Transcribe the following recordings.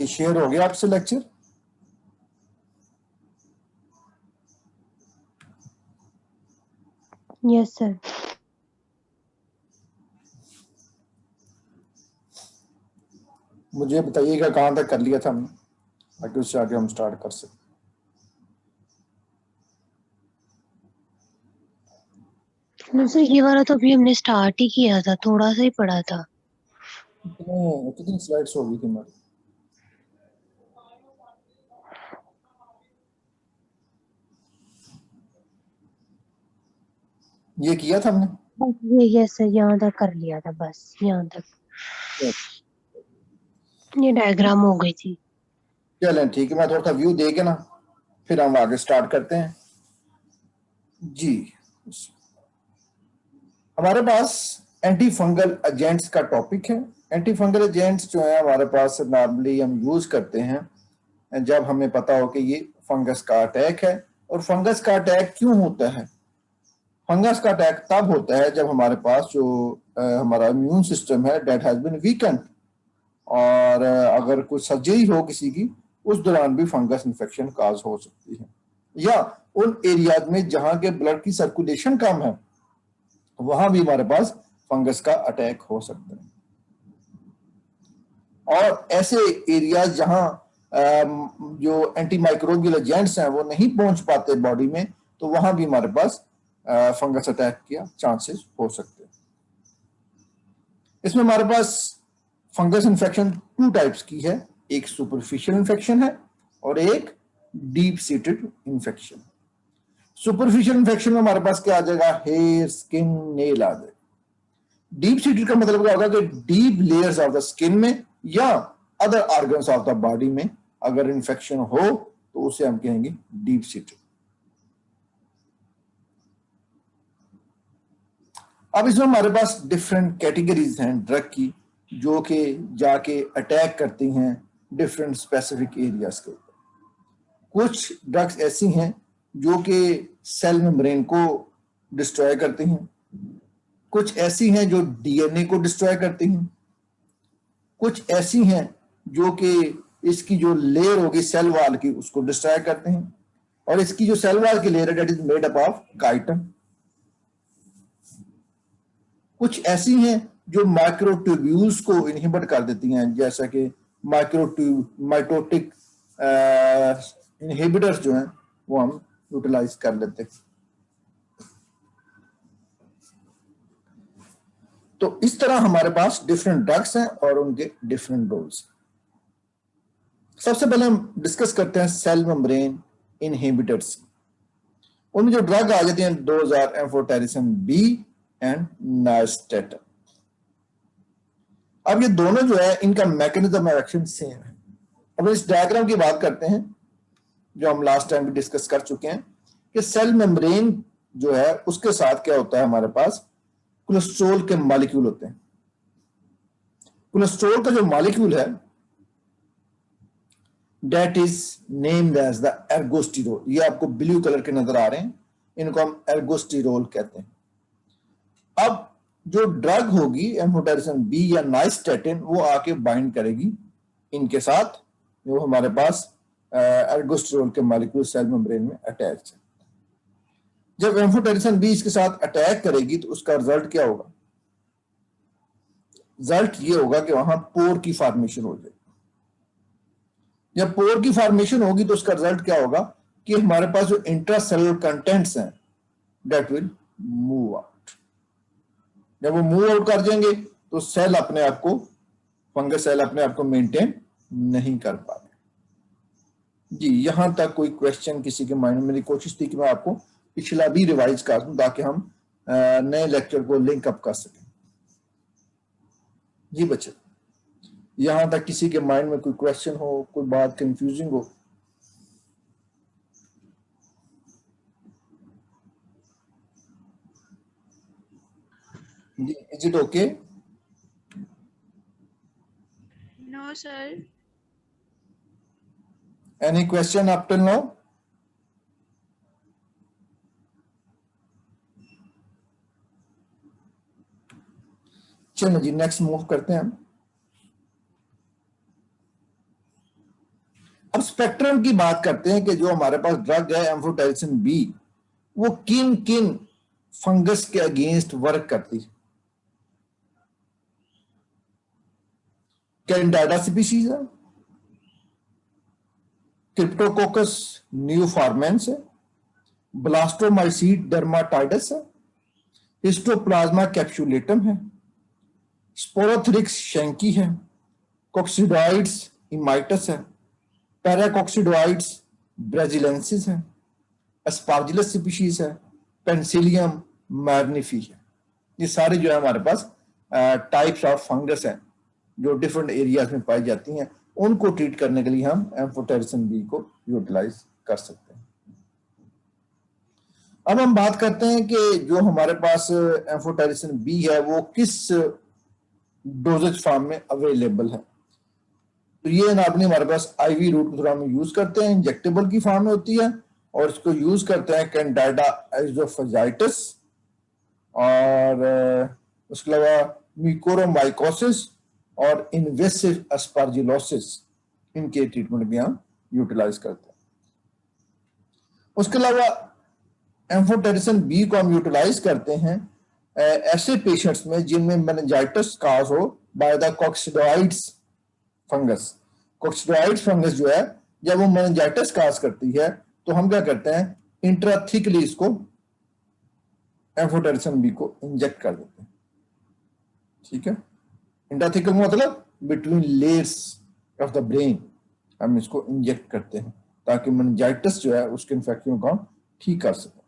जी share हो गया आपसे लेक्चर? Yes sir. मुझे बताइएगा कहाँ तक कर लिया था हमने, ताकि उससे आगे हम स्टार्ट कर सकें। सर ये वाला तो अभी हमने स्टार्ट ही किया था, थोड़ा सा ही पढ़ा था। कितनी स्लाइड्स हो गई थी हमारी? ये किया था हमने? बस ये यस सर, यहाँ तक कर लिया था, बस यहाँ तक। ये डायग्राम हो गई थी। चलें ठीक है, मैं थोड़ा सा व्यू दे के ना फिर हम आगे स्टार्ट करते हैं। जी हमारे पास एंटी फंगल एजेंट्स का टॉपिक है। एंटी फंगल एजेंट्स जो है हमारे पास नॉर्मली हम यूज करते हैं जब हमें पता हो कि ये फंगस का अटैक है। और फंगस का अटैक क्यों होता है? फंगस का अटैक तब होता है जब हमारे पास जो हमारा इम्यून सिस्टम है दैट हैज बीन वीकेंड, और अगर कोई सर्जरी हो किसी की उस दौरान भी फंगस इन्फेक्शन काज हो सकती है, या उन एरियाज में जहां के ब्लड की सर्कुलेशन कम है वहां भी हमारे पास फंगस का अटैक हो सकता है। और ऐसे एरियाज जहां जो एंटी माइक्रोबियल एजेंट्स हैं वो नहीं पहुंच पाते बॉडी में, तो वहां भी हमारे पास फंगस अटैक के चांसेस हो सकते हैं। इसमें हमारे पास फंगस इन्फेक्शन टू टाइप्स की है, एक सुपरफिशियल इन्फेक्शन है और एक deep seated infection. Superficial infection में हमारे पास क्या आ जाएगा? हेयर, स्किन, नेल आ जाएगा। डीप सीटेड का मतलब क्या होगा कि deep layers of the skin में या other organs of the body में अगर इन्फेक्शन हो तो उसे हम कहेंगे डीप सीटेड। अब इसमें हमारे पास डिफरेंट कैटेगरीज हैं ड्रग की, जो कि जाके अटैक करती हैं डिफरेंट स्पेसिफिक एरियाज के ऊपर। कुछ ड्रग्स ऐसी हैं जो कि सेल मेम्ब्रेन को डिस्ट्रॉय करती हैं, कुछ ऐसी हैं जो डीएनए को डिस्ट्रॉय करती हैं, कुछ ऐसी हैं जो कि इसकी जो लेयर होगी सेल वॉल की उसको डिस्ट्रॉय करते हैं, और इसकी जो सेल वॉल की लेयर है that is made up of chitin. कुछ ऐसी हैं जो माइक्रोट्यूब्यूल्स को इनहिबिट कर देती हैं, जैसा कि माइटोटिक इनहिबिटर्स जो हैं वो हम यूटिलाइज कर लेते हैं। तो इस तरह हमारे पास डिफरेंट ड्रग्स हैं और उनके डिफरेंट रोल्स। सबसे पहले हम डिस्कस करते हैं सेल मेम्ब्रेन इनहिबिटर्स। उनमें जो ड्रग आ जाती हैं 2000 एम्फोटेरिसिन बी एंड नाइस्टेटिन। अब ये दोनों जो है इनका मैकेनिज्म ऑफ एक्शन सेम है। अब इस डायग्राम की बात करते हैं जो हम लास्ट टाइम भी डिस्कस कर चुके हैं कि सेल मेम्ब्रेन जो है उसके साथ क्या होता है, हमारे पास कोलेस्ट्रॉल के मॉलिक्यूल होते हैं। कोलेस्ट्रॉल का जो मॉलिक्यूल है that is named as the ergosterol. ये आपको ब्लू कलर के नजर आ रहे हैं, इनको हम एर्गोस्टिरोल कहते हैं। अब जो ड्रग होगी एम्फोटेरिसिन बी या नाइस्टेटिन वो आके बाइंड करेगी इनके साथ, जो हमारे पास एर्गोस्टिरोल के मॉलिक्यूल सेल मेम्ब्रेन में अटैच है। जब एम्फोटेरिसिन बी इसके साथ अटैक करेगी तो उसका रिजल्ट क्या होगा? रिजल्ट ये होगा कि वहां पोर की फॉर्मेशन हो जाएगी। जब पोर की फॉर्मेशन होगी तो उसका रिजल्ट क्या होगा कि हमारे पास जो इंट्रासेलुलर कंटेंट्स हैं दैट विल मूव आउट। जब वो मूव आउट कर जाएंगे तो सेल अपने आप को, फंगस सेल अपने आप को मेंटेन नहीं कर पाते। जी यहां तक कोई क्वेश्चन किसी के माइंड में? मेरी कोशिश थी कि मैं आपको पिछला भी रिवाइज कर दूं ताकि हम नए लेक्चर को लिंक अप कर सकें। जी बच्चे, यहां तक किसी के माइंड में कोई क्वेश्चन हो, कोई बात कंफ्यूजिंग हो? जी is it okay? No, sir. Any question up till now? चलो जी नेक्स्ट मूव करते हैं हम। स्पेक्ट्रम की बात करते हैं कि जो हमारे पास ड्रग है एम्फोटेरिसिन बी, वो किन किन फंगस के अगेंस्ट वर्क करती है। कैंडाइडा स्पीशीज है, क्रिप्टोकोकस न्यूफॉर्मेंस है, ब्लास्टोमाइसीड डर्माटाइडस है, हिस्टोप्लाज्मा कैप्सुलेटम है, स्पोरोथ्रिक्स शैंकी है, कोक्सिडोइड्स इमाइटस है, पैराकोक्सिडोइड्स ब्राजिलेंसिस है, एस्पार्जिलस स्पीशीज है, पेंसिलियम मैग्निफी है। ये सारे जो है हमारे पास टाइप्स ऑफ फंगस हैं जो डिफरेंट एरियाज में पाई जाती हैं। उनको ट्रीट करने के लिए हम एम्फोटेरिसिन बी को यूटिलाइज कर सकते हैं। अब हम बात करते हैं कि जो हमारे पास एम्फोटेरिसिन बी है वो किस डोजेज फॉर्म में अवेलेबल है। तो ये नॉर्मली हमारे पास आईवी रूट के थ्रू हम यूज करते हैं, इंजेक्टेबल की फॉर्म में होती है, और इसको यूज करते हैं कैंडाइडा एजोफेजाइटिस और उसके अलावा म्यूकोरमाइकोसिस और इन्वेसिव एस्पार्जिलोसिस, इनके ट्रीटमेंट भी हम यूटिलाइज करते हैं। उसके अलावा एम्फोटेरिसिन बी को हम यूटिलाइज करते हैं ऐसे पेशेंट्स में जिनमें मेनिंजाइटिस काज हो बाय द कॉक्सिडोइड्स फंगस। कॉक्सिडोइड्स फंगस जो है जब वो मेनिंजाइटिस काज करती है तो हम क्या करते हैं, इंट्राथिकली इसको एम्फोटेरिसिन बी को इंजेक्ट कर देते हैं। ठीक है, इंट्राथिकल मतलब between layers of the brain हम इसको इंजेक्ट करते हैं ताकि मेनिंजाइटिस जो है उसके इन्फेक्शन को हम ठीक कर सकें।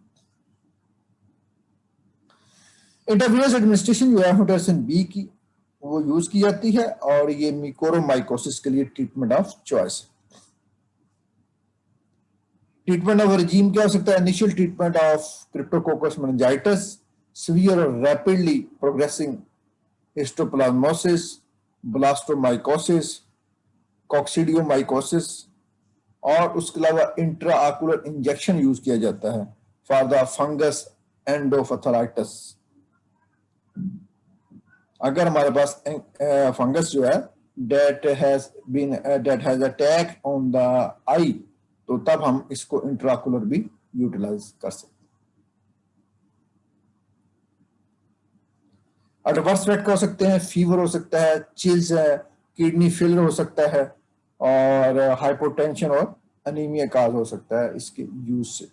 इंट्रावेनस एडमिनिस्ट्रेशन जो है एम्फोटेरिसिन बी की वो यूज की जाती है और ये म्यूकोरमाइकोसिस के लिए treatment of choice. Treatment of regime क्या हो सकता है? Initial treatment of Cryptococcus meningitis, severe और रैपिडली प्रोग्रेसिंग हिस्टोप्लाज्मोसिस, ब्लास्टोमाइकोसिस, कॉक्सिडियोमाइकोसिस, और उसके अलावा इंट्राऑकुलर इंजेक्शन यूज किया जाता है फॉर द फंगस एंडोफथलाइटिस। अगर हमारे पास फंगस जो है that has attack on the eye, तो तब हम इसको इंट्राकुलर भी यूटिलाइज कर सकते हैं। एडवर्स इफेक्ट हो सकते हैं, फीवर हो सकता है, चिल्स है, किडनी फेलियर हो सकता है, और हाइपोटेंशन और एनीमिया काज हो सकता है इसके यूज से।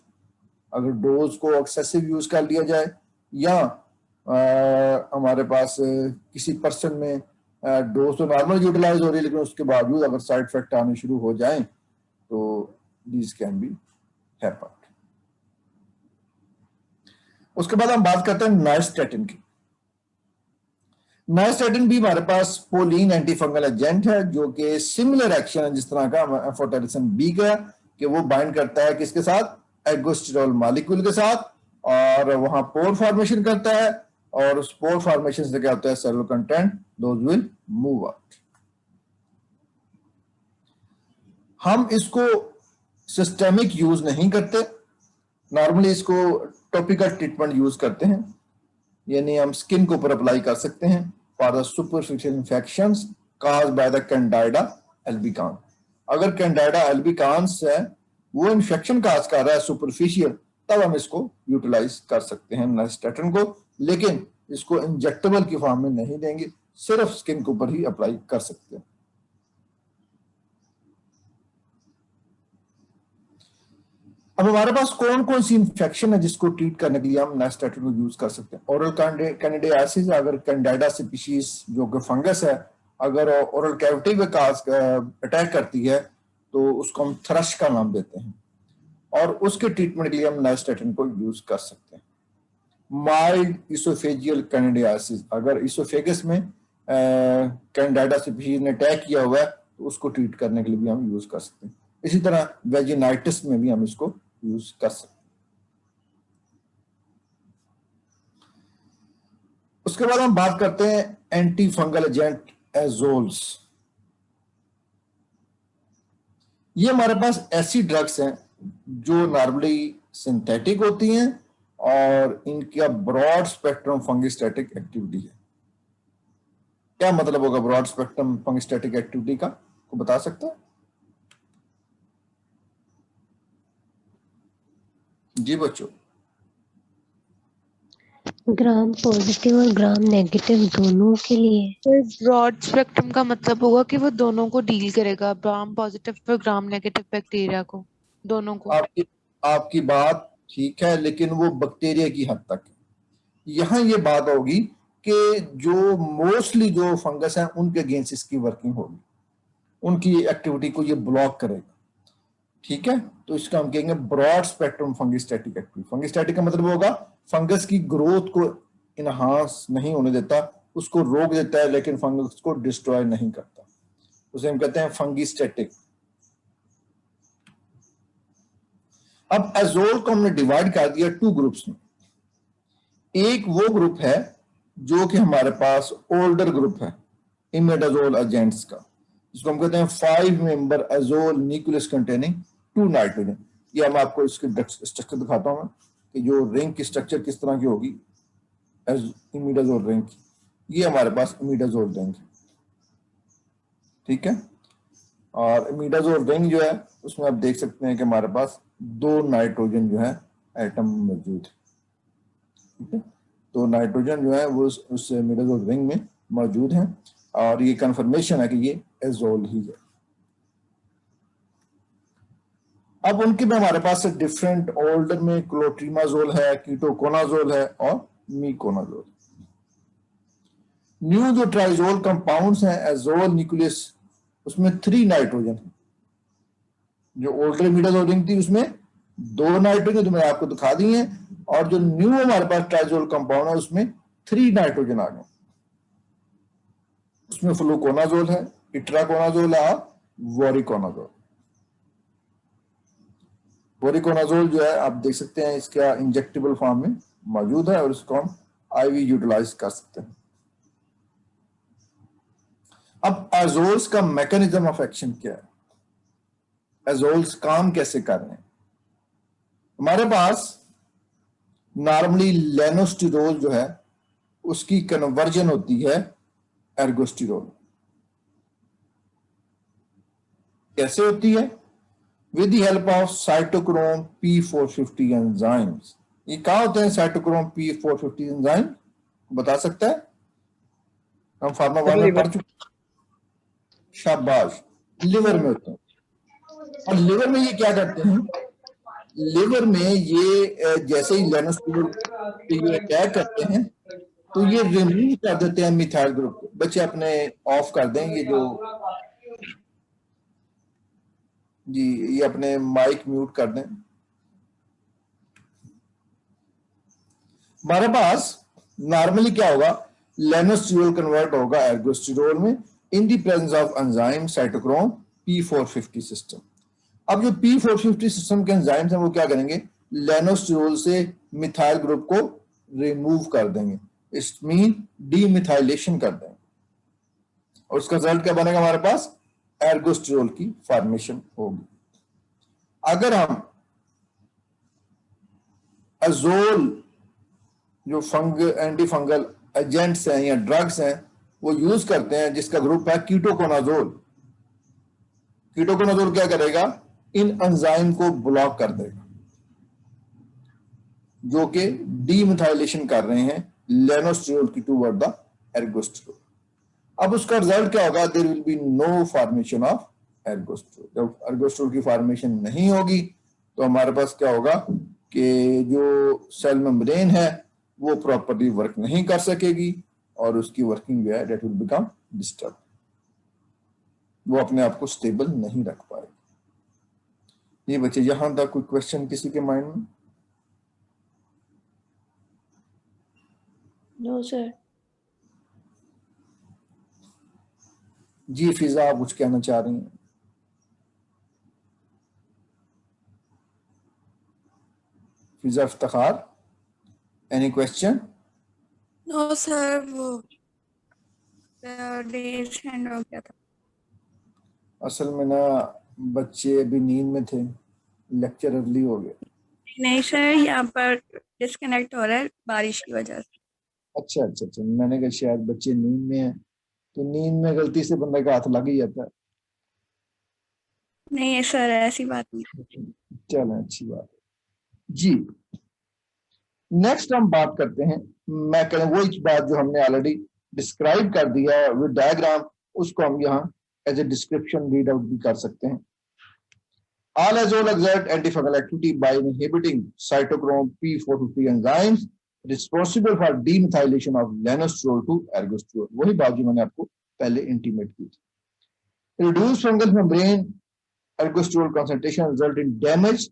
अगर डोज को एक्सेसिव यूज कर लिया जाए या हमारे पास किसी पर्सन में डोज तो नॉर्मल यूटिलाइज हो रही है लेकिन उसके बावजूद अगर साइड इफेक्ट आने शुरू हो जाएं तो दीज कैन बी हैपन। उसके बाद हम बात करते हैं नाइस्टेटिन की। नाइस्टेटिन भी हमारे पास पोलीन एंटीफंगल एजेंट है जो कि सिमिलर एक्शन है जिस तरह का एम्फोटेरिसिन बी का, कि वो बाइंड करता है किसके साथ? एगोस्टिरोल मॉलिक्यूल के साथ, और वहां पोर फॉर्मेशन करता है, और उस पोर फॉर्मेशन से क्या होता है? Cellular content those will move out. हम इसको सिस्टेमिक यूज नहीं करते, नॉर्मली इसको टॉपिकल ट्रीटमेंट यूज करते हैं, यानी हम स्किन के ऊपर अप्लाई कर सकते हैं for the superficial infections caused by the Candida albicans. अगर कैंडाइडा एल्बिकान्स है वो इंफेक्शन काज कर रहा है सुपरफिशियल, तब हम इसको यूटिलाइज कर सकते हैं नाइस्टेटिन को, लेकिन इसको इंजेक्टेबल की फॉर्म में नहीं देंगे, सिर्फ स्किन के ऊपर ही अप्लाई कर सकते हैं। अब हमारे पास कौन कौन सी इंफेक्शन है जिसको ट्रीट करने के लिए हम नाइस्टेटिन को यूज कर सकते हैं? ओरल कैंडिडियासिस, अगर कैंडाइडा स्पीशीज जो कि फंगस है अगर ओरल कैविटी में अटैक करती है तो उसको हम थ्रश का नाम देते हैं, और उसके ट्रीटमेंट के लिए हम नाइस्टेटिन को यूज कर सकते हैं। माइल्ड इसोफेजियल कैंडिडियासिस, अगर इसोफेगस में कैंडाइडा स्पीशीज ने अटैक किया हुआ है तो उसको ट्रीट करने के लिए भी हम यूज कर सकते हैं। इसी तरह वेजिनाइटिस में भी हम इसको यूज कर सकते हैं। उसके बाद हम बात करते हैं एंटी फंगल एजेंट एजोल्स। ये हमारे पास ऐसी ड्रग्स हैं जो नॉर्मली सिंथेटिक होती हैं और इनका ब्रॉड स्पेक्ट्रम फंगिस्टैटिक एक्टिविटी है। क्या मतलब होगा ब्रॉड स्पेक्ट्रम फंगिस्टैटिक एक्टिविटी का, को बता सकते हैं? जी बच्चों, ग्राम पॉजिटिव और ग्राम नेगेटिव दोनों के लिए। ब्रॉड स्पेक्ट्रम का मतलब होगा कि वो दोनों को डील करेगा, ग्राम पॉजिटिव और ग्राम नेगेटिव बैक्टीरिया को, दोनों को। आपकी आपकी बात ठीक है, लेकिन वो बैक्टीरिया की हद तक है। यहाँ ये बात होगी कि जो मोस्टली जो फंगस है उनके अगेंस्ट इसकी वर्किंग होगी, उनकी एक्टिविटी को ये ब्लॉक करेगा। ठीक है, तो इसका हम कहेंगे ब्रॉड स्पेक्ट्रम फंगिस्टैटिक एक्टिविटी। फंगिस्टैटिक का मतलब होगा फंगस की ग्रोथ को इनहांस नहीं होने देता, उसको रोक देता है, लेकिन फंगस को डिस्ट्रॉय नहीं करता। उसे हम कहते हैं फंगिस्टैटिक। अब एजोल को हमने डिवाइड कर दिया टू ग्रुप्स में। एक वो ग्रुप है जो कि हमारे पास ओल्डर ग्रुप है इमिडाजोल एजेंट्स का, जिसको हम कहते हैं 5 member azole nucleus containing 2 nitrogen. ये मैं आपको इसकी स्ट्रक्चर दिखाता हूं कि जो रिंग की स्ट्रक्चर किस तरह की होगी इमिडाजोल रिंग की। ये हमारे पास इमिडाजोल रिंग है, ठीक है। और इमिडाजोल रिंग जो है उसमें आप देख सकते हैं कि हमारे पास 2 नाइट्रोजन जो है एटम मौजूद है, ठीक है। तो नाइट्रोजन जो है वो उस इमिडाजोल रिंग में मौजूद है, और ये कंफर्मेशन है कि ये एजोल ही है। अब उनके में हमारे पास डिफरेंट ओल्डर में क्लोट्रीमाजोल है, कीटोकोनाजोल है और मीकोनाजोल। न्यू जो ट्राइजोल कंपाउंड्स हैं एजोल न्यूक्लियस, उसमें 3 नाइट्रोजन है। जो ओल्डर मिडाजोल रिंग थी उसमें 2 नाइट्रोजन जो मैंने आपको दिखा दी है, और जो न्यू हमारे पास ट्राइजोल कंपाउंड है उसमें 3 नाइट्रोजन आ गए। उसमें फ्लूकोनाजोल है, इट्राकोनाजोल है और वोरिकोनाजोल। वोरिकोनाजोल जो है आप देख सकते हैं इसका इंजेक्टेबल फॉर्म में मौजूद है, और इसको हम आईवी यूटिलाइज कर सकते हैं। अब एजोल्स का मैकेनिज्म ऑफ एक्शन क्या है, एजोल्स काम कैसे कर रहे हैं। हमारे पास नॉर्मली लेनोस्टिरोल जो है उसकी कन्वर्जन होती है एर्गोस्टिरोल। कैसे होती है? With the help of cytochrome P450 enzymes. ये कहाँ होते हैं साइटोक्रोम P450 एंजाइम, बता सकता है? हम फार्मा 1 में पढ़ चुके। शाबाश, लिवर में होते हैं। और लिवर में ये क्या करते हैं, लिवर में ये जैसे ही लेनोस्टिरोल ये अटैक करते हैं तो ये रिमूव कर देते हैं मिथाइल ग्रुप को। बच्चे अपने ऑफ कर दें ये जो, जी ये अपने माइक म्यूट कर दें। हमारे पास नॉर्मली क्या होगा, लेनोस्टिरोल कन्वर्ट होगा एर्गोस्टिरोल में in the presence of enzyme cytochrome P450 system. अब जो P450 सिस्टम के एंजाइम्स हैं वो क्या करेंगे, लेनोस्टिरोल से मिथाइल ग्रुप को रिमूव कर देंगे, इट मीन डीमिथाइलेशन कर देंगे, और उसका रिजल्ट क्या बनेगा, हमारे पास एर्गोस्टिरोल की फॉर्मेशन होगी। अगर हम एजोल जो एंटी फंगल एजेंट्स हैं या ड्रग्स हैं वो यूज करते हैं जिसका ग्रुप है कीटोकोनाजोल, कीटोकोनाजोल क्या करेगा, इन एंजाइम को ब्लॉक कर देगा जो कि डीमिथाइलेशन कर रहे हैं लेनोस्टिरोल की टूवर्ड द एर्गोस्टिरोल। अब उसका रिजल्ट क्या होगा, there will be no formation of ergosterol. जब एर्गोस्टिरोल की फॉर्मेशन नहीं होगी तो हमारे पास क्या होगा कि जो सेल मेम्ब्रेन है वो प्रॉपर्ली वर्क नहीं कर सकेगी, और उसकी वर्किंग जो है डेट विल बिकम डिस्टर्ब, वो अपने आप को स्टेबल नहीं रख पाएगी। ये बच्चे यहां तक कोई क्वेश्चन किसी के माइंड में? No sir. जी फिजा, आप कुछ कहना चाह रही हैं? Fiza Iftikhar, any question? No sir, वो डेज हैंड हो गया था। असल में ना बच्चे अभी नींद में थे, लेक्चर अर्ली हो गया। नहीं सर, यहाँ पर डिस्कनेक्ट हो रहा है बारिश की वजह से। अच्छा अच्छा अच्छा, मैंने कहा शायद बच्चे नींद में हैं, तो नींद में गलती से बंदे का हाथ लग ही जाता है। नहीं सर, ऐसी बात नहीं। चलें, अच्छी बात है। जी नेक्स्ट हम बात करते हैं वो एक बात जो हमने ऑलरेडी डिस्क्राइब कर दिया है विद डायग्राम, उसको हम यहाँ as a description read out भी कर सकते हैं। All azole exert antifungal activity by inhibiting cytochrome P450 enzymes responsible for demethylation of lanosterol to ergosterol। वही बात जो मैंने आपको पहले इंटीमेट की थी। Reduced fungal membrane ergosterol concentration result in damage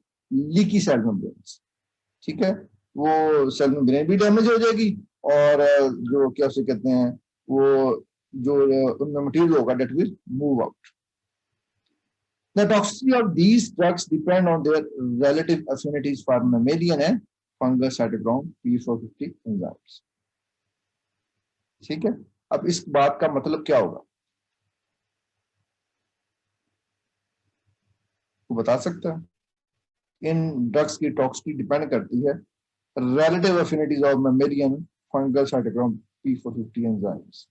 leaky cell membranes। ठीक है, वो सेल मेम्ब्रेन भी डैमेज हो जाएगी और जो क्या उसे कहते हैं वो जो उनमें मटेरियल होगा that will move out। The toxicity of these drugs depend on their relative affinities for mammalian and fungal cytochrome P450 enzymes। ठीक है, अब इस बात का मतलब क्या होगा, वो बता सकता है? इन ड्रग्स की टॉक्सिसिटी डिपेंड करती है relative affinities of mammalian fungal cytochrome P450 enzymes।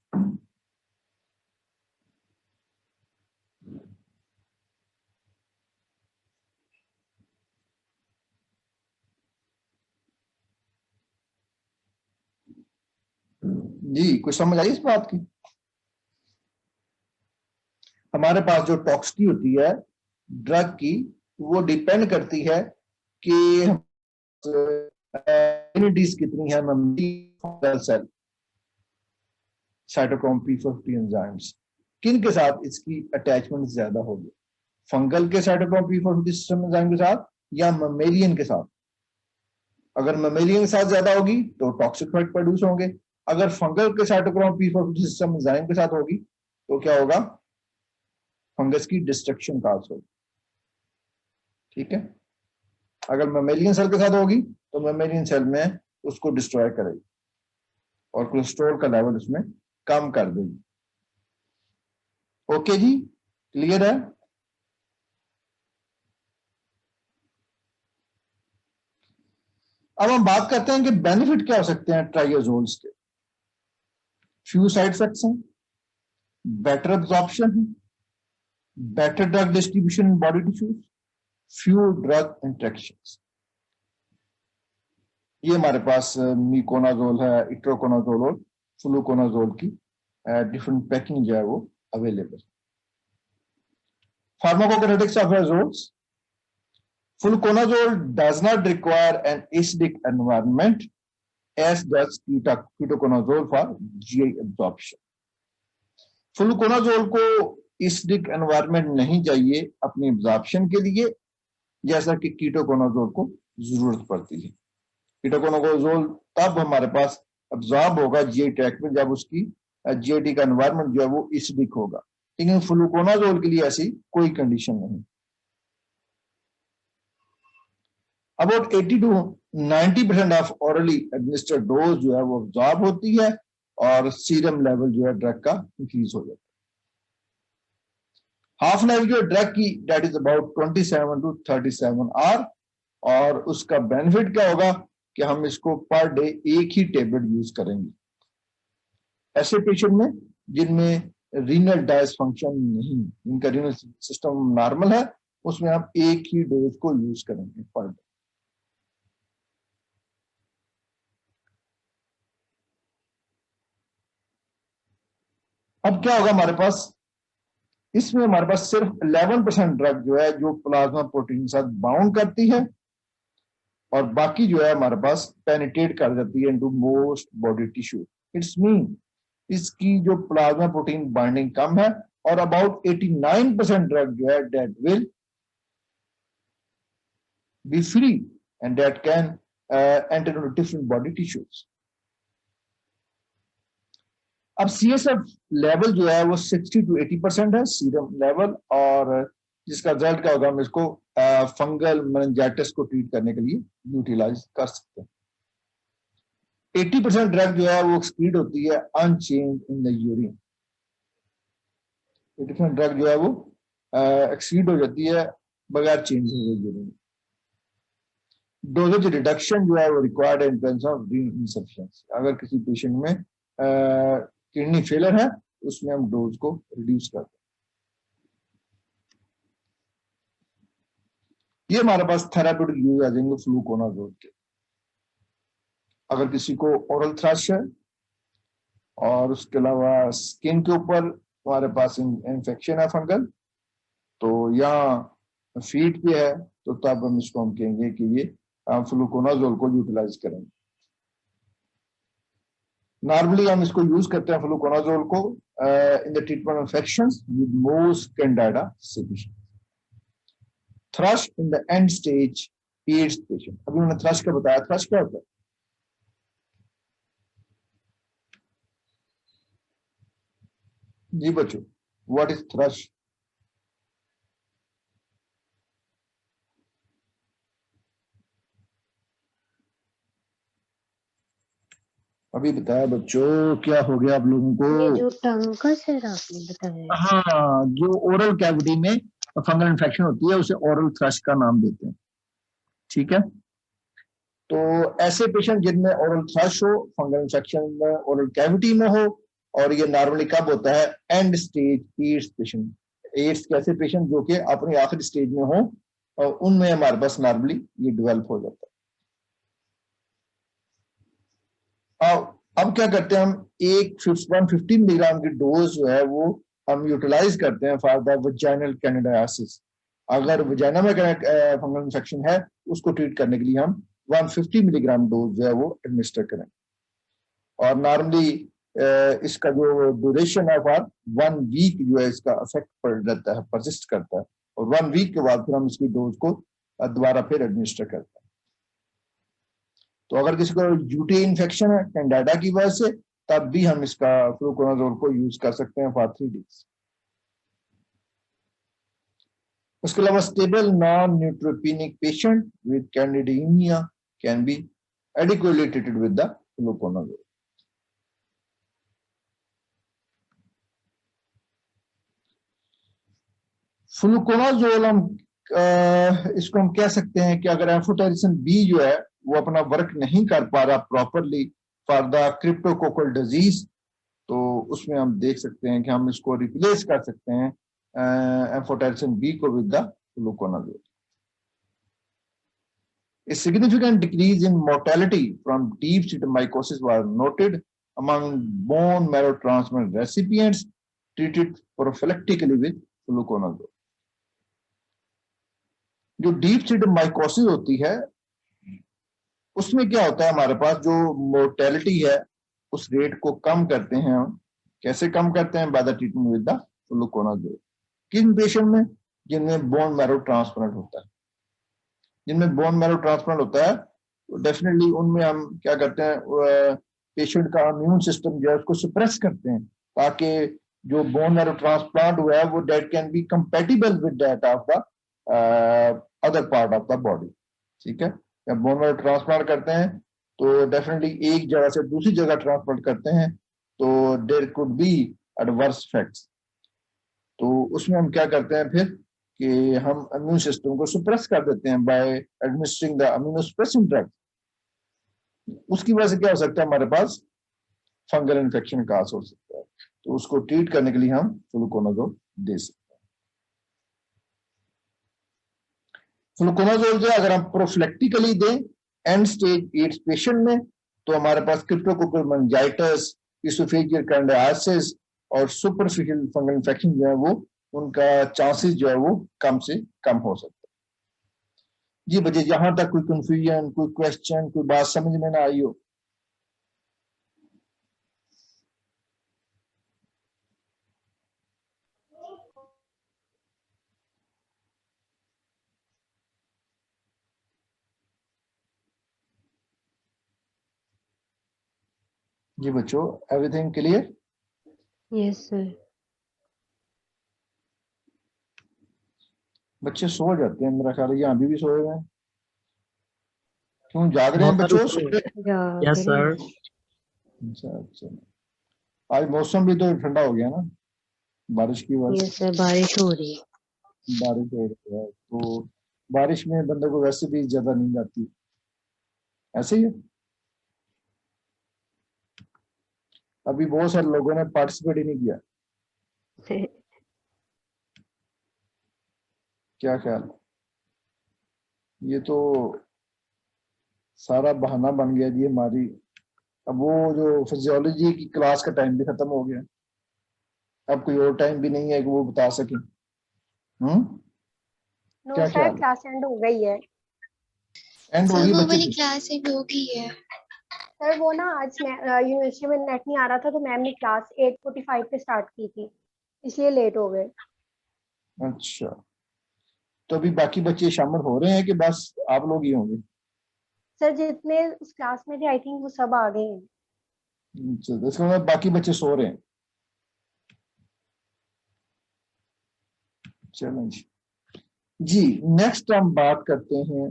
जी कुछ समझ आई इस बात की? हमारे पास जो टॉक्सिसिटी होती है ड्रग की वो डिपेंड करती है कि एफिनिटीज कितनी है mummy cell cytochrome P450 enzymes, किन के साथ इसकी अटैचमेंट ज्यादा होगी, फंगल के साइटोक्रोम P450 सिस्टम एंजाइम के साथ या ममेलियन के साथ। अगर ममेलियन के साथ ज्यादा होगी तो टॉक्सिक इफेक्ट प्रोड्यूस होंगे, अगर फंगल के साइटोक्रोम P450 सिस्टम एंजाइम के साथ होगी तो क्या होगा, फंगस की डिस्ट्रक्शन काज होगी। ठीक है, अगर ममेलियन सेल के साथ होगी तो ममेलियन सेल में उसको डिस्ट्रॉय करेगी और कोलेस्ट्रॉल का लेवल उसमें कम कर देगी। ओके जी, क्लियर है? अब हम बात करते हैं कि बेनिफिट क्या हो सकते हैं ट्राइयाजोल्स के। फ्यू साइड इफेक्ट्स हैं, बेटर एब्जॉर्प्शन है, better drug distribution in body tissues, few drug interactions. ये हमारे पास मीकोनाजोल है, इट्रोकोनाजोल और फ्लूकोनाजोल की डिफरेंट पैकिंग जो है वो available. Pharmacokinetics of azoles, fluconazole does not require an acidic environment as does ketoconazole for GI absorption। Fluconazole को एसिडिक एनवायरनमेंट नहीं चाहिए अपनी एब्जॉर्प्शन के लिए, जैसा कि कीटोकोनाजोल को जरूरत पड़ती है। कीटोकोनाजोल तब हमारे पास एब्जॉर्ब होगा जीआई ट्रैक्ट में जब उसकी जीआईटी का एनवायरनमेंट जो है वो एसिडिक होगा, लेकिन फ्लूकोनाजोल के लिए ऐसी कोई कंडीशन नहीं। About 80 to 90% of hourly administered dose जो है वो एब्जॉर्ब होती है और सीरम लेवल जो है ड्रग का इंक्रीज हो जाता है। हाफ लाइफ जो ड्रग की that is about 27 to 37 hour, और उसका बेनिफिट क्या होगा कि हम इसको पर डे एक ही टेबलेट यूज करेंगे। ऐसे पेशेंट में जिनमें रीनल डायसफंक्शन नहीं, इनका रीनल सिस्टम नॉर्मल है, उसमें हम एक ही डोज को यूज करेंगे पर डे। अब क्या होगा हमारे पास, इसमें हमारे पास सिर्फ 11% ड्रग जो है जो प्लाज्मा प्रोटीन के साथ बाउंड करती है और बाकी जो है हमारे पास पेनिट्रेट कर जाती है into most body tissue. It's mean इसकी जो प्लाज्मा प्रोटीन बाइंडिंग कम है और अबाउट 89% ड्रग जो है that will be free and that can enter into different body tissues. अब CSF लेवल जो है वो 60 to 80% है सीरम लेवल, और जिसका रिजल्ट क्या होगा, हम इसको फंगल मेनिंजाइटिस को ट्रीट करने के लिए यूटिलाइज कर सकते हैं। 80% ड्रग जो है वो एक्सक्रीट होती है unchange in the urine. 80% drug जो है वो एक्सक्रीट हो जाती है बगैर चेंज हुए यूरिन। डोजेज रिडक्शन जो है वो required in terms of renal insufficiency. अगर किसी पेशेंट में किडनी फेलर है उसमें हम डोज को रिड्यूस करते हैं। ये हमारे पास थेराप्यूटिक यूज आ जाएंगे फ्लूकोनाजोल के। अगर किसी को ओरल थ्रश है और उसके अलावा स्किन के ऊपर हमारे पास इन्फेक्शन है फंगल, तो यहाँ फीट पे है, तो तब हम इसको हम कहेंगे कि ये फ्लूकोनाजोल को यूटिलाइज करेंगे। नॉर्मली हम इसको यूज करते हैं फ्लूकोनाजोल को in the treatment of infections with most Candida species. Thrush in the end stage AIDS patient. अभी मैंने थ्रश का बताया, थ्रश क्या होता है? जी बच्चों, व्हाट इज थ्रश? अभी बताया बच्चों, क्या हो गया आप लोगों को? ये जो टंग का सर आपने बताया। हाँ, जो ओरल कैविटी में फंगल इन्फेक्शन होती है उसे ओरल थ्रश का नाम देते हैं। ठीक है, तो ऐसे पेशेंट जिनमें ओरल थ्रश हो, फंगल इन्फेक्शन ओरल कैविटी में हो, और ये नॉर्मली कब होता है? End stage AIDS patient. AIDS के ऐसे पेशेंट जो कि अपनी आखिरी स्टेज में हो, और उनमें हमारे पास नॉर्मली ये डेवलप हो जाता है। अब क्या करते हैं हम, 150 मिलीग्राम की डोज जो है वो हम यूटिलाइज करते हैं फॉर द वजाइनल कैंडिडियासिस। अगर वजाइना में फंगल इन्फेक्शन है, उसको ट्रीट करने के लिए हम 150 मिलीग्राम डोज जो है वो एडमिनिस्टर करें। और नॉर्मली इसका जो ड्यूरेशन है फॉर 1 वीक जो है इसका इफेक्ट पड़ जाता है, परसिस्ट करता है, और 1 वीक के बाद फिर हम इसकी डोज को दोबारा फिर एडमिनिस्टर करते हैं। तो अगर किसी को यूटी इन्फेक्शन है कैंडिडा की वजह से, तब भी हम इसका फ्लूकोनाजोल को यूज कर सकते हैं फॉर 3 डेज। उसके अलावा stable non neutropenic patient with candidemia can be adequately treated with the fluconazole. Fluconazole हम इसको हम कह सकते हैं कि अगर एम्फोटेरिसिन बी जो है वो अपना वर्क नहीं कर पा रहा properly for the cryptococcal disease, तो उसमें हम देख सकते हैं कि हम इसको रिप्लेस कर सकते हैं एम्फोटेरिसिन बी को with the fluconazole. A significant decrease in mortality from deep-seated mycosis was noted among bone marrow transplant recipients treated prophylactically with fluconazole. जो डीप सीटेड माइकोसिस होती है उसमें क्या होता है, हमारे पास जो मोर्टेलिटी है उस रेट को कम करते हैं हम। कैसे कम करते हैं? By the treatment with the fluconazole. किन पेशेंट में? जिनमें बोन मैरो ट्रांसप्लांट होता है। जिनमें बोन मैरो ट्रांसप्लांट होता है डेफिनेटली उनमें हम क्या करते हैं, पेशेंट का इम्यून सिस्टम जो है उसको सप्रेस करते हैं, ताकि जो बोन मैरो ट्रांसप्लांट हुआ है वो that can be compatible with that of the other part of the body. ठीक है, जब बोन मैरो ट्रांसप्लांट करते हैं तो डेफिनेटली एक जगह से दूसरी जगह ट्रांसप्लांट करते हैं, तो there could be adverse effects. तो उसमें हम क्या करते हैं फिर कि हम इम्यून सिस्टम को सप्रेस कर देते हैं बाय एडमिनिस्ट्रिंग द इम्यूनोसप्रेसिंग ड्रग। उसकी वजह से क्या हो सकता है, हमारे पास फंगल इन्फेक्शन का हो सकता है, तो उसको ट्रीट करने के लिए हम फ्लूकोनाजोल दे सकते हैं। फ्लूकोनाजोल जो अगर हम प्रोफिलेक्टिकली दें एंड स्टेज एड्स पेशेंट में, तो हमारे पास क्रिप्टोकोकल मेनिंजाइटिस, इसोफेजियल कैंडिडियासिस और सुपरफिशियल फंगल इन्फेक्शन जो है वो उनका चांसेस जो है वो कम से कम हो सकता है। जी बच्चे, जहां तक कोई कंफ्यूजन, कोई क्वेश्चन, कोई बात समझ में ना आई हो? जी बच्चों, एवरीथिंग क्लियर? Yes sir. बच्चे सो जाते हैं, मेरा ख्याल है यहाँ अभी भी सोए हुए हैं। क्यों जाग रहे हैं बहुत बच्चों? सारे जाग यस रहे सर। हैं। अच्छा अच्छा, आज मौसम भी तो ठंडा हो गया ना, बारिश की वजह यस सर, बारिश हो रही है। से। बारिश हो रही है तो बारिश में बंदे को वैसे भी ज्यादा नींद आती है, ऐसे ही है। अभी बहुत सारे लोगों ने पार्टिसिपेट ही नहीं किया, क्या ख्याल? ये तो सारा बहाना बन गया जी हमारी। अब वो जो फिजियोलॉजी की क्लास का टाइम भी खत्म हो गया, अब कोई और टाइम भी नहीं है कि वो बता सके। नो क्या सर, ख्याल है? क्लास एंड हो गई है। एंड सर होगी वो बच्चे मेरी की? क्लास एंड हो गई है। सर वो ना आज यूनिवर्सिटी में नेट नहीं आ रहा था, तो मैम ने क्लास 8:45 पे स्टार्ट की थी, इसलिए लेट हो गए। अच्छा, तो अभी बाकी बच्चे शामिल हो रहे हैं कि बस आप लोग ही होंगे? सर जितने उस क्लास में थे आई थिंक वो सब आ गए हैं। अच्छा, तो इसका मतलब बाकी बच्चे सो रहे हैं। चलें जी, नेक्स्ट हम बात करते हैं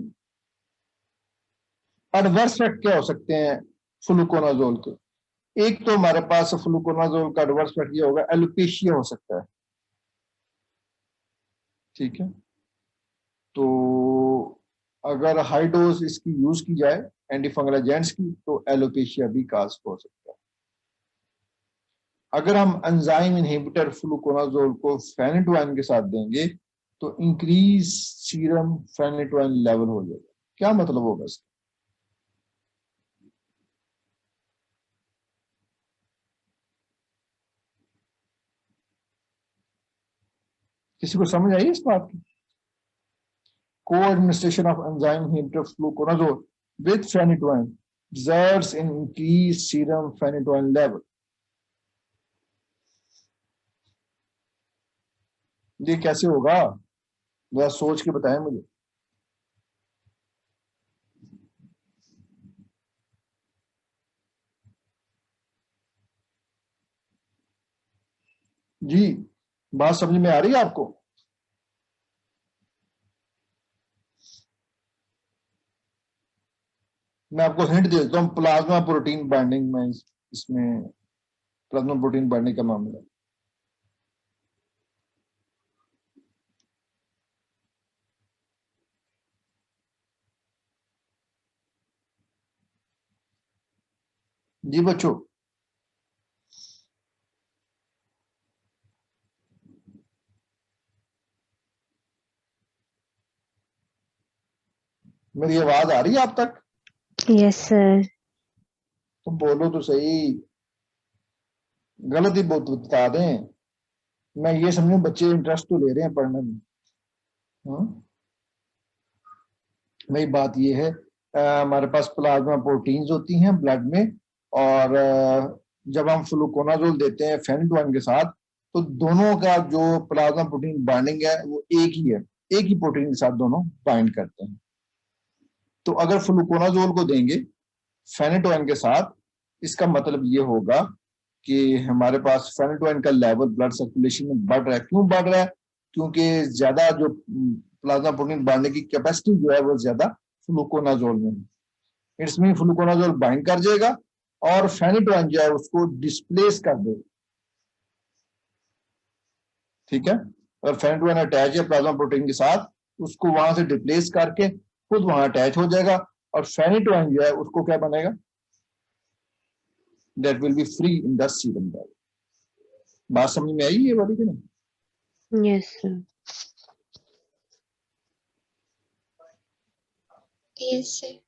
एडवर्स इफेक्ट क्या हो सकते हैं फ्लूकोनाजोल के। एक तो हमारे पास फ्लूकोनाजोल का एडवर्स इफेक्ट ये होगा, एलोपेशिया हो सकता है। ठीक है, तो अगर हाई डोज इसकी यूज की जाए एंटी फंगल एजेंट्स की तो एलोपेशिया भी काज हो सकता है। अगर हम एंजाइम इनहिबिटर फ्लूकोनाजोल को फेनिटोइन के साथ देंगे तो इंक्रीज सीरम फेनिटोइन लेवल हो जाएगा। क्या मतलब होगा इसका? किसी को समझ आई इस बात की? Co-administration of enzyme inhibitor fluconazole with phenytoin results in increased serum phenytoin level. ये कैसे होगा, जरा सोच के बताएं मुझे। जी, बात समझ में आ रही है आपको? मैं आपको हिंट दे देता हूँ, प्लाज्मा प्रोटीन बाइंडिंग में इसमें प्लाज्मा प्रोटीन बाइंडिंग का मामला। जी बच्चों, मेरी आवाज आ रही है आप तक? Yes sir. तो बोलो तो सही, गलत ही बहुत बता दें। मैं ये समझू बच्चे इंटरेस्ट तो ले रहे हैं पढ़ने में। वही बात ये है, हमारे पास प्लाज्मा प्रोटीन्स होती हैं ब्लड में, और जब हम फ्लूकोनाजोल देते हैं फेनिटोइन के साथ तो दोनों का जो प्लाज्मा प्रोटीन बाइंडिंग है वो एक ही है, एक ही प्रोटीन के साथ दोनों बाइंड करते हैं। तो अगर फ्लूकोनाजोल को देंगे फेनिटोइन के साथ, इसका मतलब ये होगा कि हमारे पास फेनिटोइन का लेवल ब्लड सर्कुलेशन में बढ़ रहा है। क्यों बढ़ रहा है? क्योंकि ज्यादा जो प्लाज्मा प्रोटीन बांधने की कैपेसिटी जो है वो ज्यादा फ्लूकोनाजोल में है। इट्स मीन फ्लूकोनाजोल बाइंड कर जाएगा और फेनिटोइन जो है उसको डिस्प्लेस कर देगा। ठीक है, अगर फेनिटोइन अटैच है प्लाज्मा प्रोटीन के साथ, उसको वहां से डिस्प्लेस करके खुद वहां अटैच हो जाएगा, और फेनिटोइन जो है उसको क्या बनेगा, that will be free in the serum level. बात समझ में आई ये वाली कि नहीं? Yes sir. Yes sir.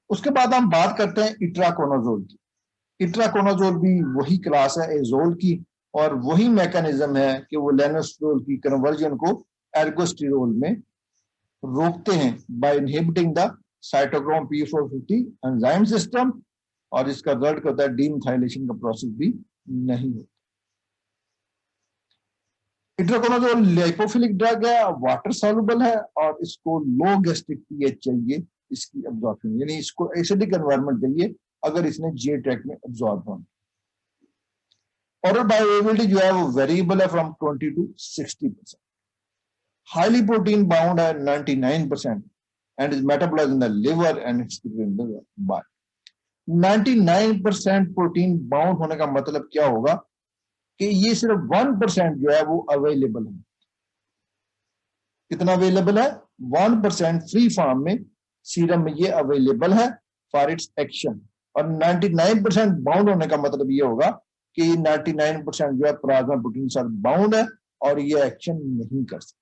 उसके बाद हम बात करते हैं इट्राकोनाजोल की। इट्राकोनाजोल भी वही क्लास है एजोल की, और वही मैकेनिज्म है कि वो लेनोस्टिरोल की कन्वर्जन को एर्गोस्टिरोल में रोकते हैं by inhibiting the cytochrome P450 enzyme system, और इसका रिजल्ट होता है डीमिथाइलेशन का प्रोसेस भी नहीं होता। इट्राकोनाजोल लाइपोफिलिक ड्रग है, वाटर सॉल्युबल है, और इसको लो गैस्ट्रिक पीएच चाहिए इसकी एब्जॉर्प्शन, यानी इसको एसिडिक एनवायरनमेंट चाहिए अगर इसने जीए ट्रैक्ट में एब्जॉर्ब होना। ओरल बायोअवेलेबिलिटी जो है वो वेरिएबल है from 20 to 60%। Highly protein bound है 99% and is metabolised in the liver and excreted by. 99% protein bound होने का मतलब क्या होगा कि ये सिर्फ 1% जो है वो अवेलेबल है। कितना अवेलेबल है? 1% फ्री फॉर्म में सीरम में ये अवेलेबल है फॉर इट्स एक्शन, और 99% बाउंड होने का मतलब ये होगा कि 99% जो है प्लाज्मा प्रोटीन के साथ बाउंड है और ये एक्शन नहीं कर सकता।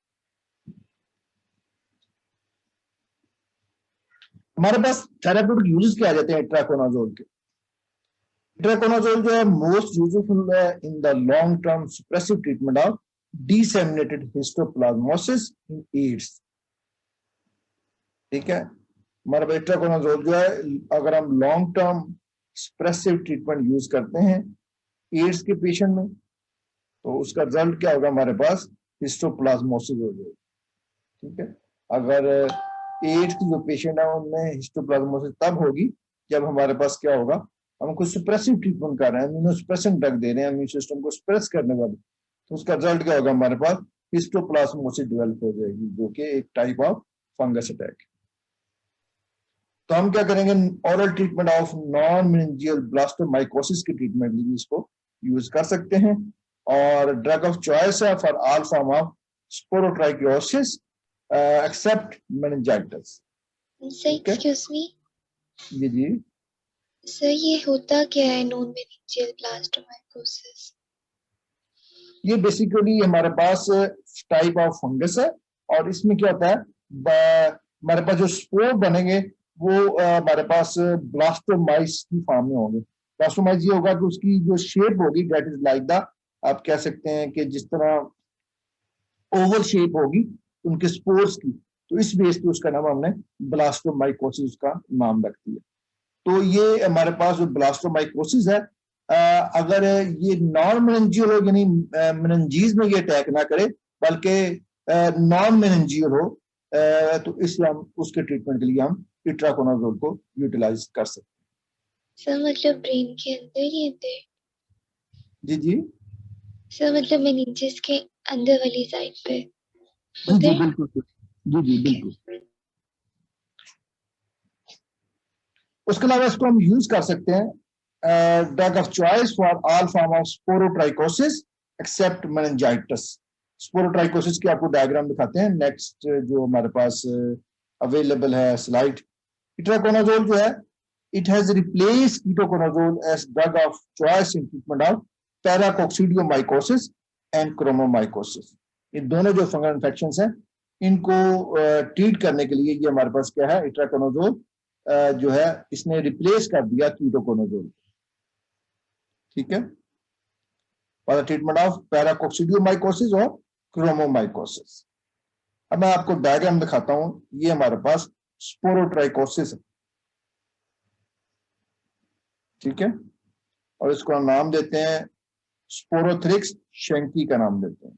हमारे पास थेराप्यूटिक यूजेस क्या आ जाते हैं इट्राकोनाजोल के। इट्राकोनाजोल जो है मोस्ट यूजफुल है in the long term suppressive treatment of disseminated histoplasmosis in AIDS. ठीक है, हमारे पास इट्राकोनाजोल जो है अगर हम long term suppressive treatment use करते हैं एड्स के पेशेंट में, तो उसका रिजल्ट क्या होगा, हमारे पास हिस्टोप्लाज्मोसिस हो जाएगी। ठीक है, अगर एड्स की जो पेशेंट है उनमें हिस्टोप्लाज्मोसिस तब होगी जब हमारे पास क्या होगा, हम कुछ सुप्रेसिव ट्रीटमेंट कर रहे हैं, इम्यूनोसप्रेसेंट ड्रग दे रहे हैं इम्यून सिस्टम को सुप्रेस करने वाले, तो उसका रिजल्ट क्या होगा, हमारे पास हिस्टोप्लाज्मोसिस डेवलप हो जाएगी जो कि एक टाइप ऑफ फंगस अटैक। तो हम क्या करेंगे, oral treatment of non meningeal blastomycosis के ट्रीटमेंट के लिए इसको यूज कर सकते हैं, और ड्रग ऑफ चॉइस है for all form of sporotrichosis except meningitis. Sir excuse me, जी जी सर ये होता क्या है नॉन मेनिंजियल ब्लास्टोमाइकोसिस? ये बेसिकली हमारे पास टाइप ऑफ फंगस है, और इसमें क्या होता है, हमारे पास जो स्पोर बनेंगे वो हमारे पास ब्लास्टोमाइस की फॉर्म में होंगे। ब्लास्टोमाइस ये होगा कि उसकी जो शेप होगी दैट इज लाइक द, आप कह सकते हैं कि जिस तरह ओवल शेप होगी उनके स्पोर्स की, तो इस बेस पे उसका नाम हमने ब्लास्टोमाइकोसिस का नाम रख दिया। तो ये हमारे पास जो ब्लास्टोमाइकोसिस है, अगर ये नॉन मेनिंजियल हो, यानी मेनिंजीज में ये अटैक ना करे बल्कि नॉन मेनिंजियल हो, तो इसलिए हम उसके ट्रीटमेंट के लिए हम इट्राकोनाजोल को यूटिलाइज कर सकते हैं। सर मतलब ब्रेन के अंदर ही अंदर? जी जी सर मतलब मेनिंजेस के अंदर वाली साइड पे जी जी बिल्कुल, जी जी बिल्कुल। उसके अलावा इसको हम यूज कर सकते हैं drug of choice for all form of sporotrichosis except meningitis. Sporotrichosis की आपको डायग्राम दिखाते हैं नेक्स्ट जो हमारे पास अवेलेबल है स्लाइड। इट्राकोनाजोल जो है, it has replaced ketoconazole as drug of choice in treatment of paracoccidioidomycosis and chromomycosis. ये दोनों जो फंगल इन्फेक्शंस हैं इनको ट्रीट करने के लिए ये हमारे पास क्या है, इट्राकोनाजोल जो है इसने रिप्लेस कर दिया कीटोकोनाजोल। ठीक है, फॉर द ट्रीटमेंट ऑफ पैराकोक्सीडियोमाइकोसिस और क्रोमोमाइकोसिस। अब मैं आपको डायग्राम दिखाता हूं, ये हमारे पास स्पोरोट्राइकोसिस है। ठीक है, और इसको हम नाम देते हैं स्पोरोथ्रिक्स शेंकी का नाम देते हैं।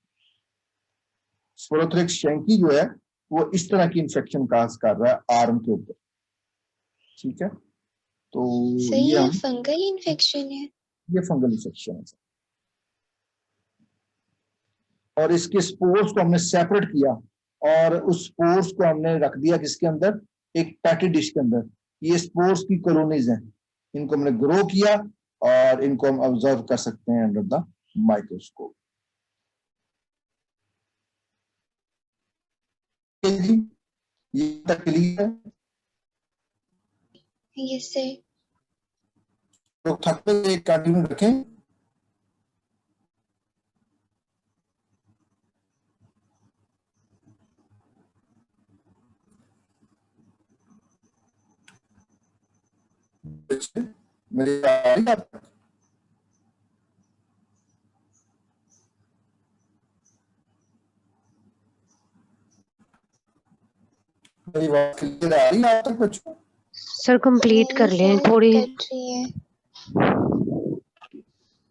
स्पोरोथ्रिक्स शेंकी जो है वो इस तरह की इंफेक्शन काज कर रहा है आर्म के ऊपर। ठीक है, तो ये फंगल इन्फेक्शन है, ये फंगल इन्फेक्शन है और इसके स्पोर्स को हमने सेपरेट किया और उस स्पोर्स को हमने रख दिया किसके अंदर, एक पैटी डिश के अंदर। ये स्पोर्स की कॉलोनीज हैं, इनको हमने ग्रो किया और इनको हम ऑब्जर्व कर सकते हैं अंडर द माइक्रोस्कोप। ये तक क्लियर है? Yes sir. तो थकते हुए कंटिन्यू रखें। मेरी बात क्लियर आ रही है आप तक बच्चों? सर कंप्लीट कर लें थोड़ी।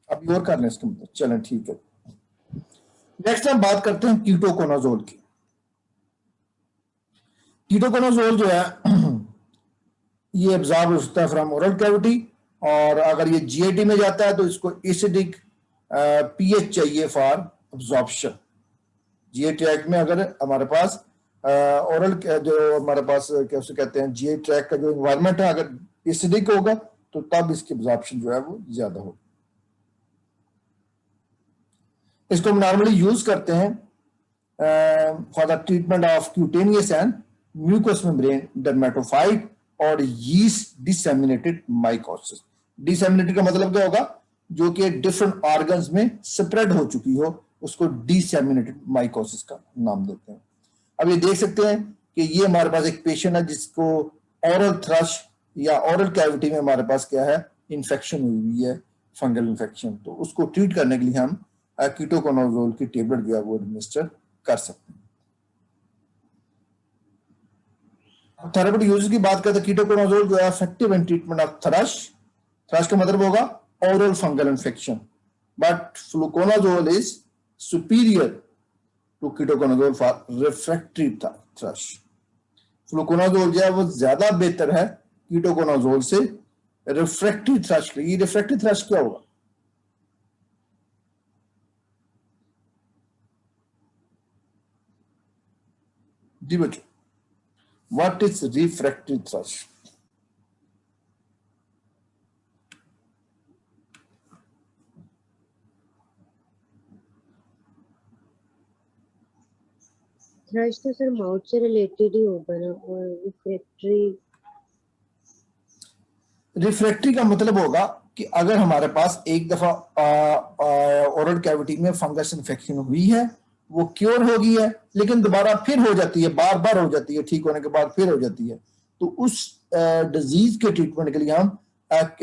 अभी और कर लें इसके मतलब, चलें ठीक है। नेक्स्ट हम बात करते हैं कीटोकोनाजोल की। कीटोकोनाजोल जो है ये एब्जॉर्ब होता है फ्रॉम ओरल कैविटी, और अगर ये जीआईटी में जाता है तो इसको एसिडिक पीएच चाहिए फॉर एब्जॉर्प्शन। जीआई ट्रैक में अगर हमारे पास ओरल जो हमारे पास क्या उसे कहते हैं जीआई ट्रैक का जो एनवायरनमेंट है अगर एसिडिक होगा तो तब इसकी एब्जॉर्प्शन जो है वो ज्यादा होगी। इसको हम नॉर्मली यूज करते हैं for the treatment of cutaneous and mucous membrane dermatophyte और यीस्ट डिसेमिनेटेड माइकोसिस। डिसेमिनेटेड का मतलब क्या होगा, जो कि डिफरेंट ऑर्गन्स में स्प्रेड हो चुकी हो, उसको डिसेमिनेटेड माइकोसिस का नाम देते हैं। अब ये देख सकते हैं कि ये हमारे पास एक पेशेंट है जिसको ओरल थ्रश या ओरल कैविटी में हमारे पास क्या है, इन्फेक्शन हुई है, फंगल इन्फेक्शन, तो उसको ट्रीट करने के लिए हम कीटोकोनाजोल की टेबलेट जो है वो एडमिनिस्टर कर सकते हैं। थेरेप्यूटिक यूजेस की बात करते हैं, कीटोकोनाजोल जो है effective in treatment of thrush, thrush का मतलब होगा oral fungal infection, but fluconazole is superior to ketoconazole for refractory thrush. Fluconazole जो है वो ज्यादा बेहतर है कीटोकोनाजोल से रिफ्रैक्टरी थ्रश के लिए। रिफ्रैक्टरी थ्रश क्या होगा? जी बच्चों, what is refractory thrust? Thrust तो सर माउथ से रिलेटेड ही होगा ना, और रिफ्रैक्टरी का मतलब होगा कि अगर हमारे पास एक दफा ओरल कैविटी में फंगस इन्फेक्शन हुई है, वो क्योर हो गई है, लेकिन दोबारा फिर हो जाती है, बार बार हो जाती है, ठीक होने के बाद फिर हो जाती है, तो उस डिजीज के ट्रीटमेंट के लिए हम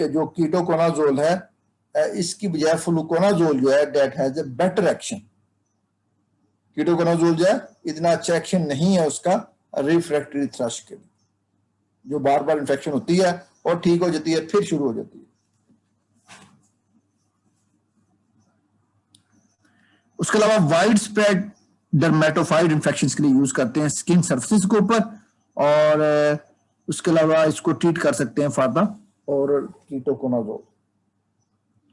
जो कीटोकोनाजोल है, इसकी बजाय फ्लूकोनाजोल जो है that has a better action. Ketoconazole जो है इतना अच्छा एक्शन नहीं है उसका रिफ्रैक्टरी थ्रश के लिए, जो बार बार इन्फेक्शन होती है और ठीक हो जाती है फिर शुरू हो जाती है। उसके अलावा वाइड स्प्रेड डर्मेटोफाइड इन्फेक्शंस के लिए यूज करते हैं स्किन सर्फेसिस के ऊपर, और उसके अलावा इसको ट्रीट कर सकते हैं फार्मा और कीटोकोनाजोल।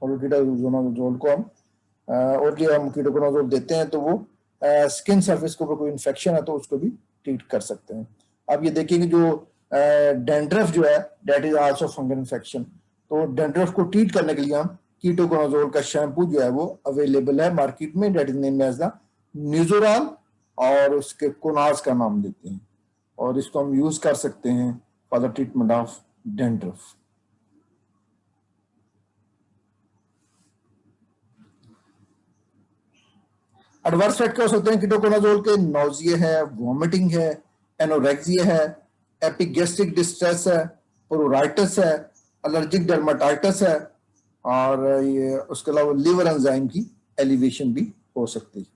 और कीटोकोनाजोल को हम कीटोकोनाजोल देते हैं तो वो स्किन सरफेस के ऊपर कोई इन्फेक्शन है तो उसको भी ट्रीट कर सकते हैं। अब ये देखेंगे जो डैंड्रफ जो है that is also fungal infection, तो डैंड्रफ को ट्रीट करने के लिए हम कीटोकोनाजोल का शैम्पू जो है वो अवेलेबल है मार्केट में, that is name as the Nizoral, और उसके कोनाज का नाम देते हैं, और इसको हम यूज कर सकते हैं for the treatment of dandruff. Adverse effect क्या हो सकते हैं कीटोकोनाजोल के? नोजिया है, वॉमिटिंग है, एनोरेक्सिया है, एपिगैस्ट्रिक डिस्ट्रेस है, प्रोराइटिस है, एलर्जिक डर्माटाइटिस है, और ये उसके अलावा लिवर एंजाइम की एलिवेशन भी हो सकती है।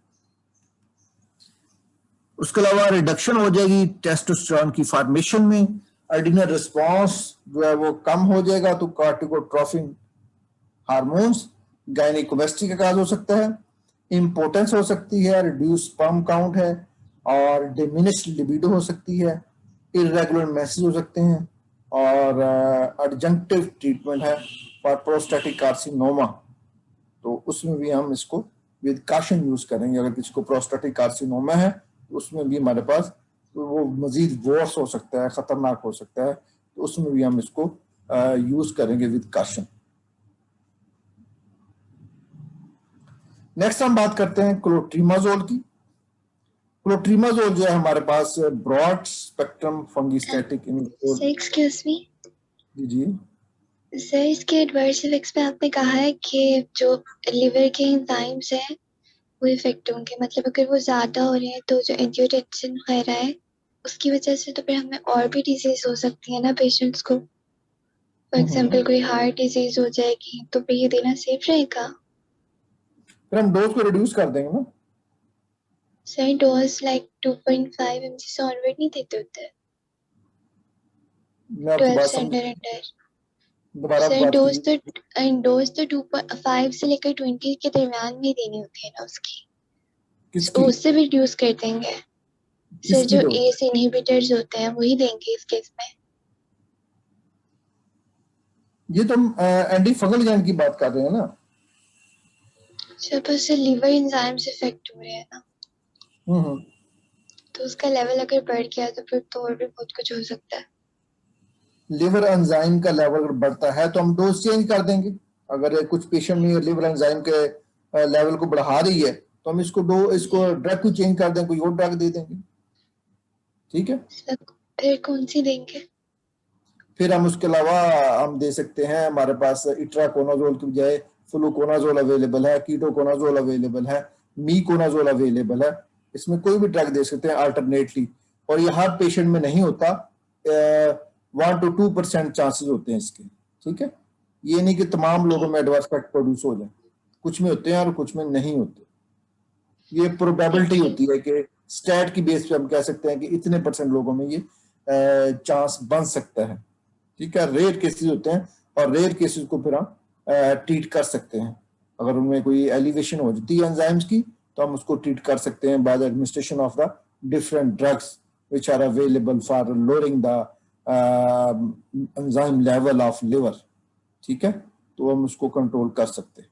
उसके अलावा रिडक्शन हो जाएगी टेस्टोस्टेरोन की फॉर्मेशन में, एड्रिनल रिस्पांस जो है वो कम हो जाएगा, तो कार्टिकोट्रोफिन हार्मोन्स गायनेकोमेस्ट्री का काज हो सकता है, इम्पोर्टेंस हो सकती है, रिड्यूस स्पर्म काउंट है, और डिमिनिश्ड लिबिडो हो सकती है, इरेगुलर मैसेज हो सकते हैं, और एडजंक्टिव ट्रीटमेंट है फॉर प्रोस्टेटिक कार्सिनोमा, तो उसमें भी हम इसको विद काशन यूज करेंगे। अगर किसी को प्रोस्टेटिक कार्सिनोमा है तो उसमें भी हमारे पास तो वो मजीद वर्स हो सकता है, खतरनाक हो सकता है, तो उसमें भी हम इसको यूज करेंगे विद काशन। नेक्स्ट हम बात करते हैं क्लोट्रीमाजोल की। क्लोट्रीमाजोल जो है हमारे पास ब्रॉड स्पेक्ट्रम फंगिस्टैटिक एक्सक्यूज मी जी सर, इसके एडवर्स इफेक्ट्स पे आपने कहा है कि जो लिवर के एंजाइम्स हैं वो इफेक्ट होंगे, मतलब अगर वो ज्यादा हो रहे हैं तो जो एंजियोटेंसिन वगैरह है उसकी वजह से तो फिर हमें और भी डिजीज हो सकती है ना पेशेंट्स को। फॉर एग्जांपल कोई हार्ट डिजीज हो जाएगी तो फिर ये देना सेफ रहेगा? फिर हम डोज को रिड्यूस कर देंगे ना सर डोज लाइक 2.5 mg से ऑनवर्ड नहीं देते होते? मैं आपकी 12 बात से समझ अंडर दोबारा सर बात कीजिए। डोज तो 2.5 से लेकर 20 के दरमियान में देनी होती है ना उसकी, किसकी उससे भी रिड्यूस कर देंगे सर? किसकी जो डोज? एस इनहिबिटर्स होते हैं वही देंगे इस केस में? ये तो हम एंटी फंगल एजेंट की बात कर रहे हैं ना। जब उससे लिवर एंजाइम्स इफेक्ट हो रहे हैं ना, हम्म। तो उसका लेवल अगर बढ़ गया तो फिर तो और भी बहुत कुछ हो सकता है। लिवर एंजाइम का लेवल अगर बढ़ता है तो हम डोज चेंज कर देंगे। अगर कुछ पेशेंट में लिवर एंजाइम के लेवल को बढ़ा रही है तो हम इसको ड्रग को चेंज कर दें, कोई और ड्रग दे देंगे, ठीक है। फिर कौन सी देंगे? फिर हम उसके अलावा हम दे सकते हैं, हमारे पास इट्राकोनाजोल की बजाय फ्लूकोनाजोल अवेलेबल है, कीटोकोनाजोल अवेलेबल है, मीकोनाजोल अवेलेबल है, इसमें कोई भी ड्रग दे सकते हैं अल्टरनेटली। और ये हर पेशेंट में नहीं होता, 1-2% चांसेस होते हैं इसके, ठीक है। ये नहीं कि तमाम लोगों में एडवर्स इफेक्ट प्रोड्यूस हो जाए, कुछ में होते हैं और कुछ में नहीं होते। ये प्रोबेबिलिटी होती है कि स्टैट की बेस पे हम कह सकते हैं कि इतने % लोगों में ये चांस बन सकता है, ठीक है। रेयर केसेस होते हैं और रेयर केसेस को फिर हम ट्रीट कर सकते हैं। अगर उनमें कोई एलिवेशन हो जाती है एंजाइम्स की तो हम उसको ट्रीट कर सकते हैं by the administration of the different drugs which are available for lowering the enzyme level of liver, ठीक है। तो हम उसको कंट्रोल कर सकते हैं।